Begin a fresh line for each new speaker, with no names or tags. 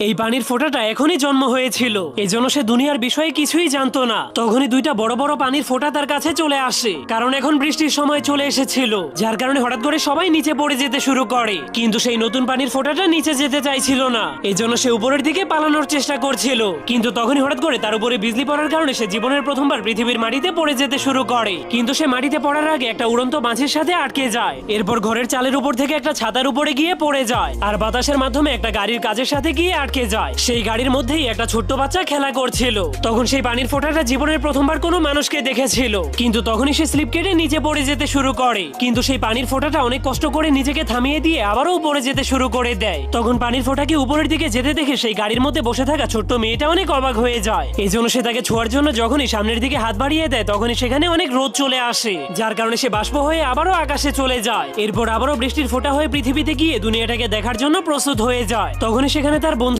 এই পানির ফোঁটাটা এখনই জন্ম হয়েছিল, এজন্য সে দুনিয়ার বিষয়ে কিছুই জানতো না। তখনই দুইটা বড় বড় পানির ফোঁটা তার কাছে চলে আসে, কারণ এখন বৃষ্টির সময় চলে এসেছিল, যার কারণে হঠাৎ করে সবাই নিচে পড়ে যেতে শুরু করে। কিন্তু সেই নতুন পানির ফোঁটাটা নিচে যেতে চাইছিল না, এজন্য সে উপরের দিকে পালানোর চেষ্টা করছিল। কিন্তু তখনই হঠাৎ করে তার উপরে বিজলি পড়ার কারণে সে জীবনের প্রথমবার পৃথিবীর মাটিতে পড়ে যেতে শুরু করে। কিন্তু সে মাটিতে পড়ার আগে একটা উড়ন্ত মাছের সাথে আটকে যায়। এরপর ঘরের চালের উপর থেকে একটা ছাতার উপরে গিয়ে পড়ে যায়, আর বাতাসের মাধ্যমে একটা গাড়ির কাজের সাথে গিয়ে আটকে যায়। সেই গাড়ির মধ্যেই একটা ছোট্ট বাচ্চা খেলা করছিল। তখন সেই পানির ফোঁটাটা জীবনের প্রথমবার কোনো মানুষকে দেখেছিল। কিন্তু তখনই সে স্লিপ কেটে নিচে পড়ে যেতে শুরু করে। কিন্তু সেই পানির ফোঁটাটা অনেক কষ্ট করে নিজেকে থামিয়ে দিয়ে আবারও উপরে যেতে শুরু করে দেয়। তখন পানির ফোঁটাকে উপরের দিকে যেতে দেখে সেই গাড়ির মধ্যে বসে থাকা ছোট্ট মেয়েটা অনেক অবাক হয়ে যায়। এই জন্য সে তাকে ছোঁয়ার জন্য যখনই সামনের দিকে হাত বাড়িয়ে দেয়, তখনই সেখানে অনেক রোদ চলে আসে, যার কারণে সে বাষ্প হয়ে আবারও আকাশে চলে যায়। এরপর আবারও বৃষ্টির ফোঁটা হয়ে পৃথিবীতে গিয়ে দুনিয়াটাকে দেখার জন্য প্রস্তুত হয়ে যায়। তখনই সেখানে তার বন্ধু